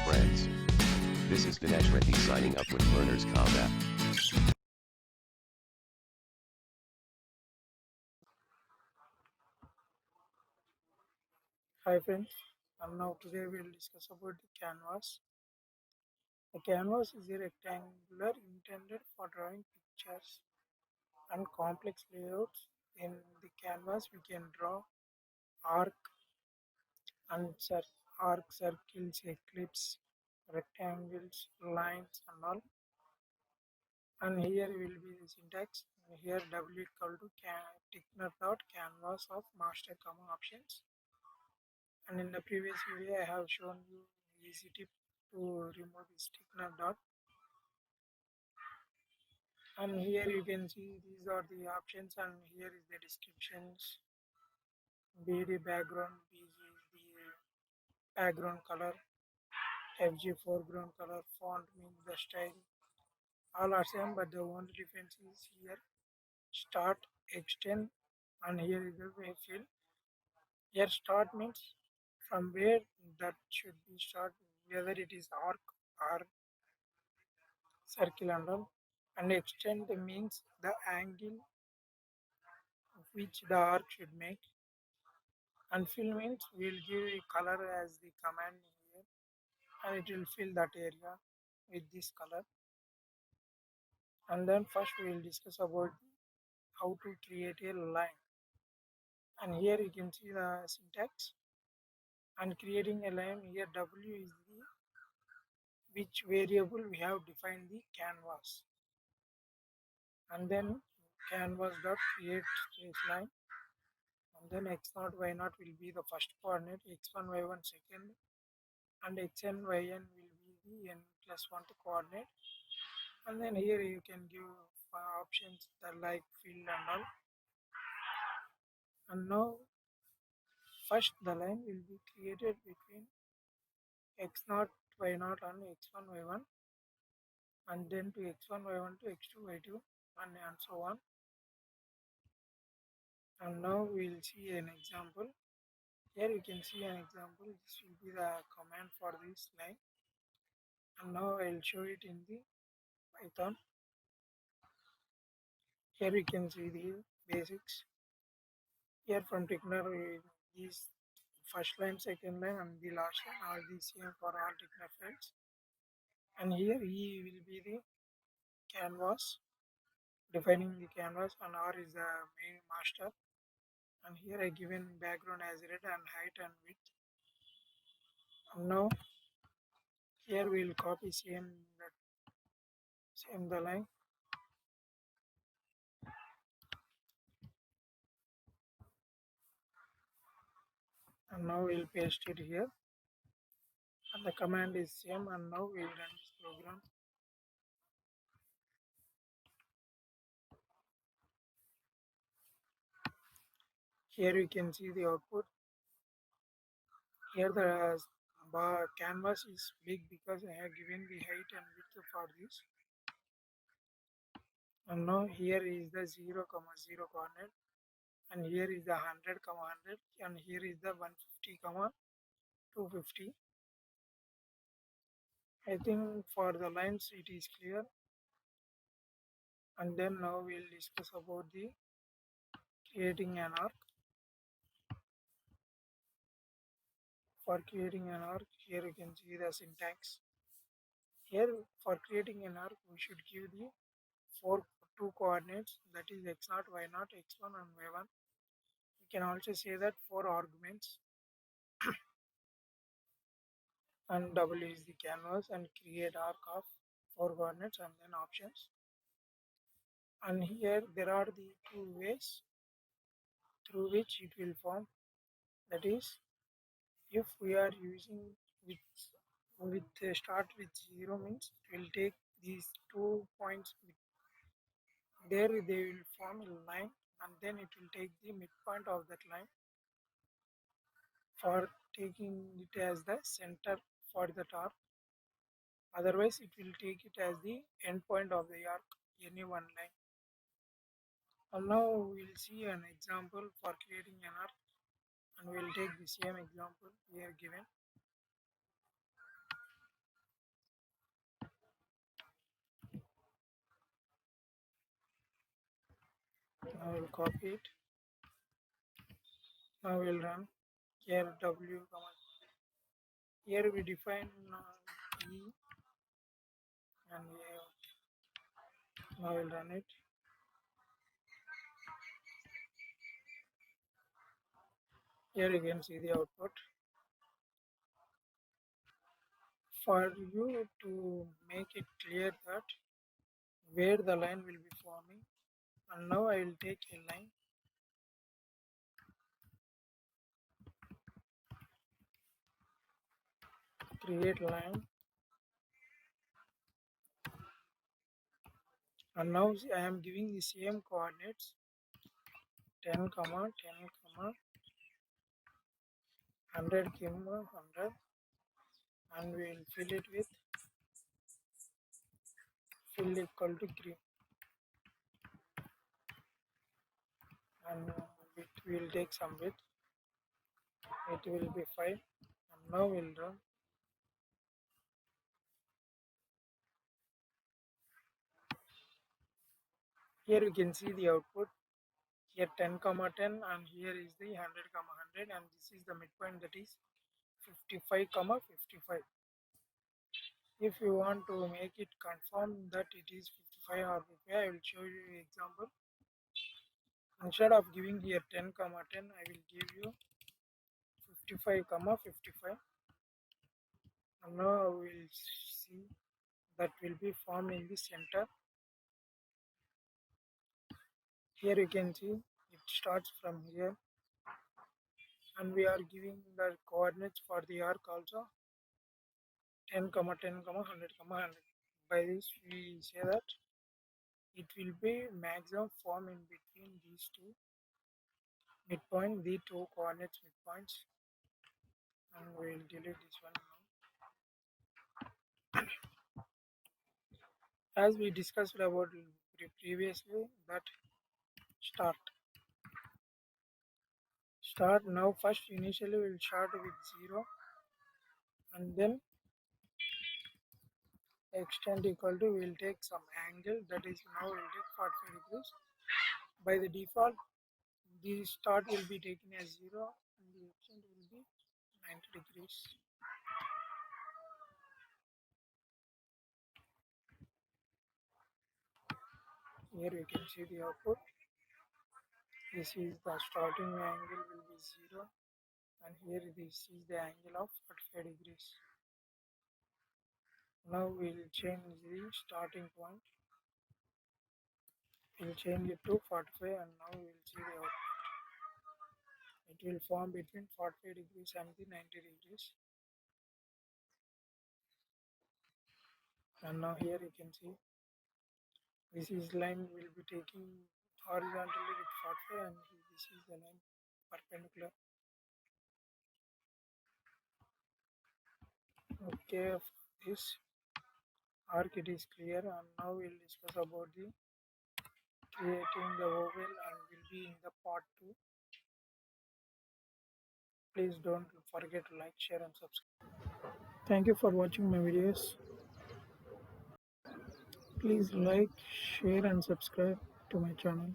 friends. This is Dinesh Reddy signing up with Learners Combat. Hi friends, and now today we'll discuss about the canvas. The canvas is a rectangular intended for drawing pictures and complex layouts. In the canvas, we can draw arc and arc circles, ellipses, rectangles, lines, and all. And here will be the syntax. Here W equal to Tickner dot canvas of master comma options. And in the previous video, I have shown you easy tip to remove this Tickner dot. And here you can see these are the options, and here is the descriptions. BD background, BG is the background color, FG foreground color, font means the style. All are same, but the only difference is here start, extend, and here is the way fill. Here start means from where that should be start, whether it is arc or circle and all. And extend means the angle which the arc should make. And fill means we'll give a color as the command here, and it will fill that area with this color. And then first we will discuss about how to create a line. And here you can see the syntax. And creating a line, here W is the which variable we have defined the canvas. And then canvas dot create trace line. And then x0 y0 will be the first coordinate, x1 y1 second, and xn yn will be the n plus 1 coordinate. And then here you can give options that like fill and all. And now first the line will be created between x0 y0 and x1 y1, and then to x1 y1 to x2 y2, and so on. And now we will see an example. Here you can see an example. This will be the command for this line. And now I will show it in the Python. Here you can see the basics. Here from Tickner, these first line, second line, and the last line are the same for all Tickner fields. And here E will be the canvas, defining the canvas, and R is the main master. And here I given background as red and height and width. And now here we will copy same the line, and now we will paste it here. And the command is same, and now we will run this program. Here you can see the output. Here the bar canvas is big because I have given the height and width for this. And now here is the 0, 0 coordinate, and here is the 100, 100, and here is the 150, 250. I think for the lines it is clear. And then now we'll discuss about the creating an arc. For creating an arc, here you can see the syntax. Here for creating an arc, we should give the two coordinates, that is x0, y0, x1 and y1. We can also say that four arguments, and double is the canvas, and create arc of four coordinates and then options. And here there are the two ways through which it will form. That is, if we are using start with 0 means it will take these 2 points, there they will form a line, and then it will take the midpoint of that line for taking it as the center for the arc. Otherwise it will take it as the end point of the arc, any one line. And now we'll see an example for creating an arc, and we'll take the same example we are given. I will copy it. Now we'll run. Here W command. Here we define E and now we'll run it. Here you can see the output. For you to make it clear that where the line will be forming, and now I will take a line, create line, and now I am giving the same coordinates 10 comma 10 comma 100 comma 100, and we will fill it with fill equal to green, and it will take some width. It will be 5, and now we'll run. Here you can see the output. Here 10 comma 10, and here is the 100 comma 100, and this is the midpoint, that is 55 comma 55. If you want to make it confirm that it is 55 or 55, I will show you an example. Instead of giving here 10 comma 10, I will give you 55 comma 55, and now we will see that will be formed in the center. Here you can see it starts from here, and we are giving the coordinates for the arc also 10 comma 10 comma 100 comma 100. By this we say that it will be maximum form in between these two midpoint, the two coordinates midpoints, and we will delete this one now. As we discussed about previously, that start now. First initially we will start with 0, and then extend equal to, we will take some angle, that is now we will take 45 degrees. By the default, the start will be taken as 0 and the extend will be 90 degrees. Here you can see the output. This is the starting angle will be 0, and here this is the angle of 45 degrees. Now we will change the starting point. We will change it to 45, and now we will see the output. It will form between 45 degrees and the 90 degrees. And now here you can see this is line will be taking horizontally with 45, and this is the line perpendicular. Okay, this arc it is clear, and now we'll discuss about the creating the oval, and will be in the part 2. Please don't forget to like, share and subscribe. Thank you for watching my videos. Please like, share and subscribe to my channel.